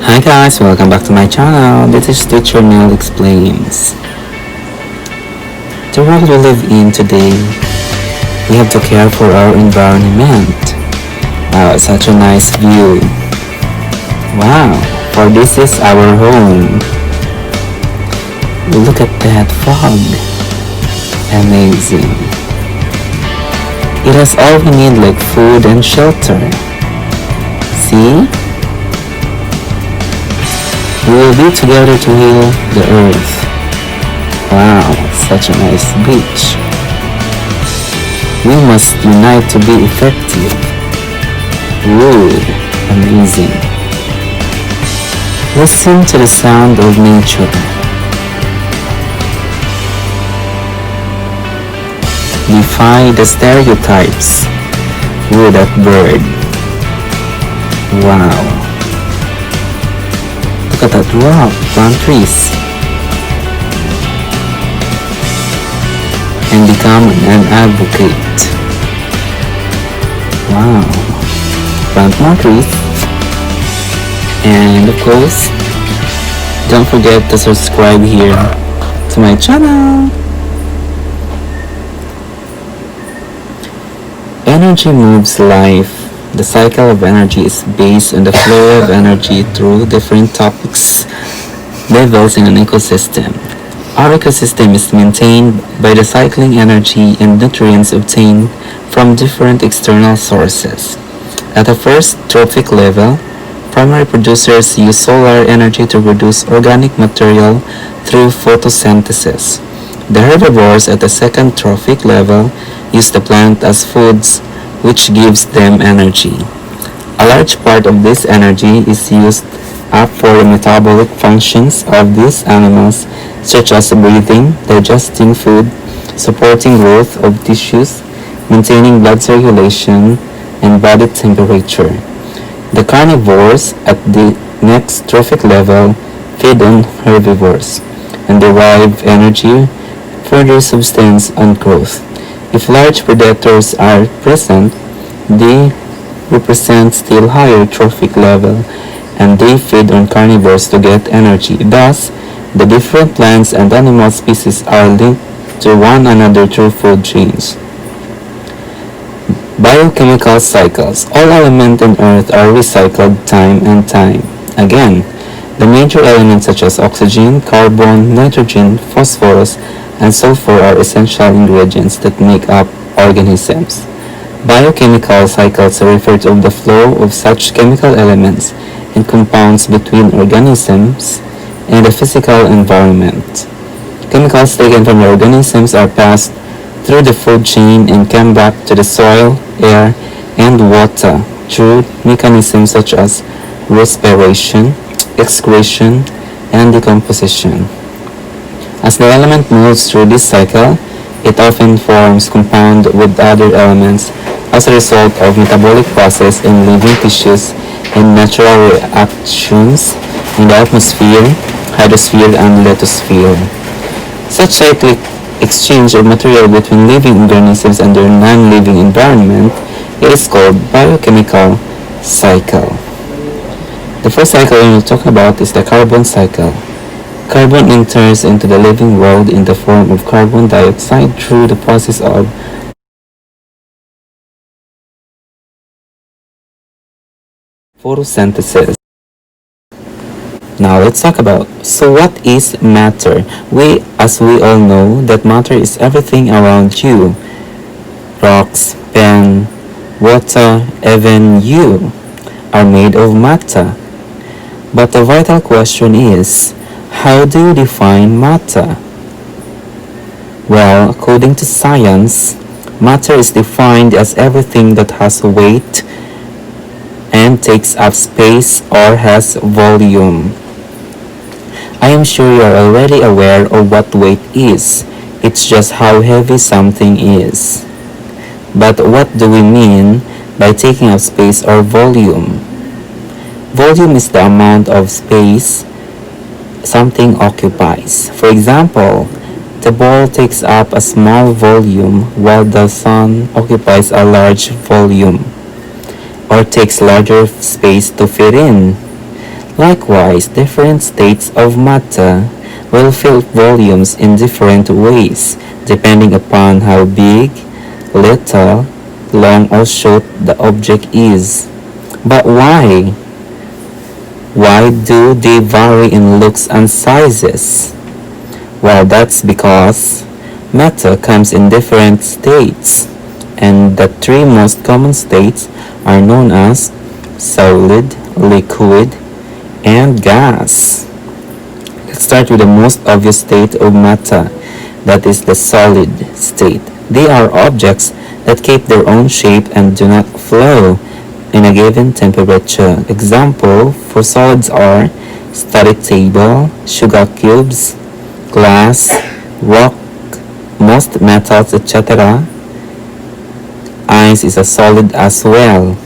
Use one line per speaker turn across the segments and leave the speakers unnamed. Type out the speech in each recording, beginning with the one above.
Hi guys, welcome back to my channel. This is Teacher Neil Explains. The world we live in today, we have to care for our environment. Wow, such a nice view. Wow, for this is our home. Look at that fog. Amazing. It has all we need like food and shelter. See? We will be together to heal the earth. Wow, such a nice beach. We must unite to be effective. Ooh, amazing. Listen to the sound of nature. Defy the stereotypes. Ooh, that bird. Wow. Look at that rock, plant trees, and become an advocate. Wow. Plant more trees. And of course, don't forget to subscribe here to my channel. Energy moves life. The cycle of energy is based on the flow of energy through different topics levels in an ecosystem. Our ecosystem is maintained by the cycling energy and nutrients obtained from different external sources. At the first trophic level, primary producers use solar energy to produce organic material through photosynthesis. The herbivores at the second trophic level use the plant as foods, which gives them energy. A large part of this energy is used up for the metabolic functions of these animals, such as breathing, digesting food, supporting growth of tissues, maintaining blood circulation, and body temperature. The carnivores at the next trophic level feed on herbivores and derive energy for their substance and growth. If large predators are present, they represent still higher trophic level and they feed on carnivores to get energy. Thus, the different plants and animal species are linked to one another through food chains. Biochemical cycles. All elements on Earth are recycled time and time again. The major elements such as oxygen, carbon, nitrogen, phosphorus, and sulfur are essential ingredients that make up organisms. Biochemical cycles refer to the flow of such chemical elements and compounds between organisms and the physical environment. Chemicals taken from the organisms are passed through the food chain and come back to the soil, air, and water through mechanisms such as respiration, excretion, and decomposition. As the element moves through this cycle, it often forms compound with other elements as a result of metabolic process in living tissues and natural reactions in the atmosphere, hydrosphere, and lithosphere. Such cyclic exchange of material between living organisms and their non-living environment is called biochemical cycle. The first cycle we will talk about is the carbon cycle. Carbon enters into the living world in the form of carbon dioxide through the process of photosynthesis. Now let's talk about, so what is matter? As we all know, that matter is everything around you. Rocks, pen, water, even you are made of matter. But the vital question is, how do you define matter? Well, according to science, matter is defined as everything that has weight and takes up space or has volume. I am sure you are already aware of what weight is. It's just how heavy something is. But what do we mean by taking up space or volume? Volume is the amount of space something occupies. For example, the ball takes up a small volume while the sun occupies a large volume or takes larger space to fit in. Likewise, different states of matter will fill volumes in different ways, depending upon how big, little, long or short the object is. But why? Why do they vary in looks and sizes? Well, that's because matter comes in different states, and the three most common states are known as solid, liquid, and gas. Let's start with the most obvious state of matter, that is the solid state. They are objects that keep their own shape and do not flow in a given temperature. Example for solids are study table, sugar cubes, glass, rock, most metals, etc. Ice is a solid as well,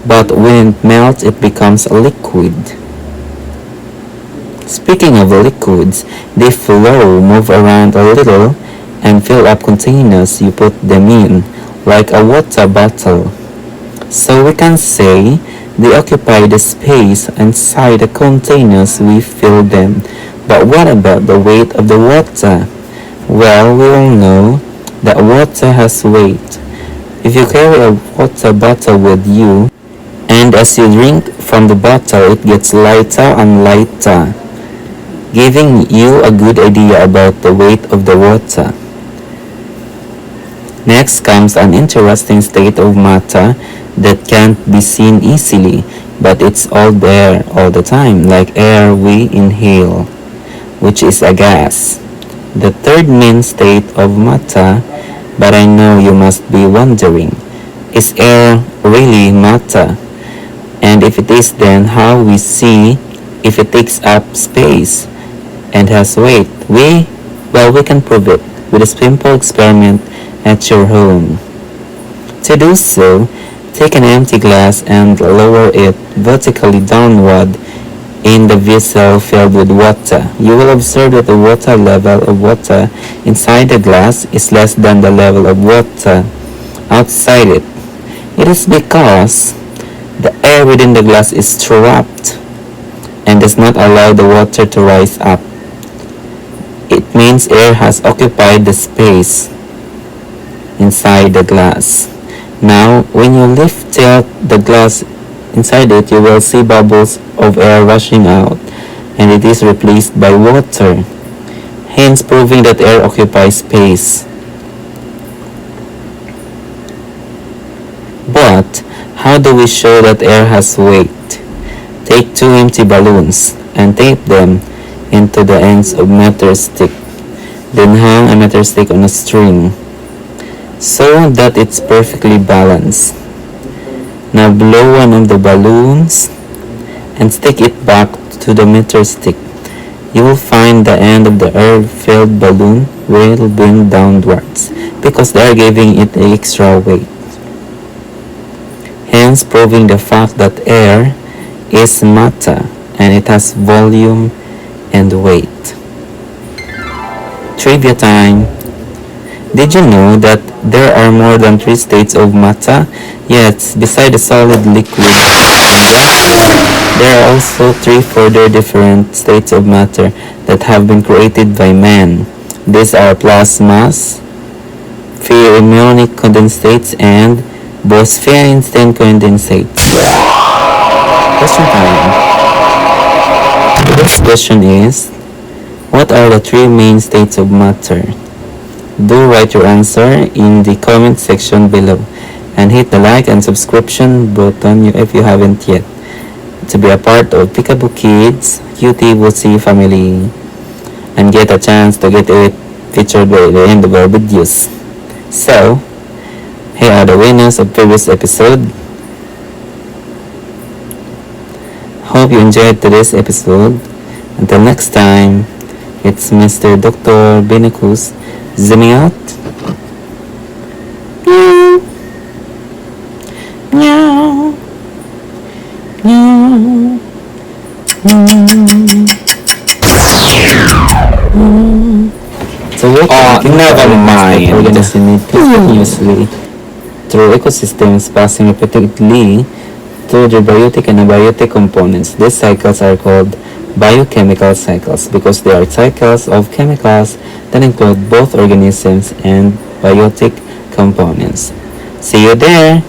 but when it melts it becomes a liquid. Speaking of liquids, they flow, move around a little, and fill up containers you put them in, like a water bottle. So we can say they occupy the space inside the containers we fill them. But what about the weight of the water? Well, we all know that water has weight. If you carry a water bottle with you, and as you drink from the bottle, it gets lighter and lighter, giving you a good idea about the weight of the water. Next comes an interesting state of matter that can't be seen easily, but it's all there all the time, like air we inhale, which is a gas. The third main state of matter, but I know you must be wondering, is air really matter? And if it is, then how we see if it takes up space and has weight? We can prove it with a simple experiment at your home. To do so, take an empty glass and lower it vertically downward in the vessel filled with water. You will observe that the water level of water inside the glass is less than the level of water outside it. It is because the air within the glass is trapped and does not allow the water to rise up. It means air has occupied the space inside the glass. Now, when you lift the glass inside it, you will see bubbles of air rushing out, and it is replaced by water, hence proving that air occupies space. But how do we show that air has weight? Take two empty balloons and tape them into the ends of meter stick. Then hang a meter stick on a string so that it's perfectly balanced. Now blow one of the balloons and stick it back to the meter stick. You will find the end of the air-filled balloon will bend downwards because they are giving it extra weight, hence proving the fact that air is matter and it has volume and weight. Trivia time. Did you know that there are more than 3 states of matter? Yes, beside the solid, liquid, and gas, there are also 3 further different states of matter that have been created by man. These are plasmas, fermionic condensates, and Bose-Einstein condensates. Question time. Today's question is, what are the 3 main states of matter? Do write your answer in the comment section below and hit the like and subscription button if you haven't yet to be a part of Peekaboo Kids QTVC family and get a chance to get it featured by the end of our videos. So, here are the winners of previous episode. Hope you enjoyed today's episode. Until next time, it's Mr. Dr. Benecus zooming out. Meow. Meow. Meow. So never mind. Organisms continuously through ecosystems passing repeatedly to the biotic and abiotic components. These cycles are called biochemical cycles because they are cycles of chemicals that include both organisms and biotic components. See you there!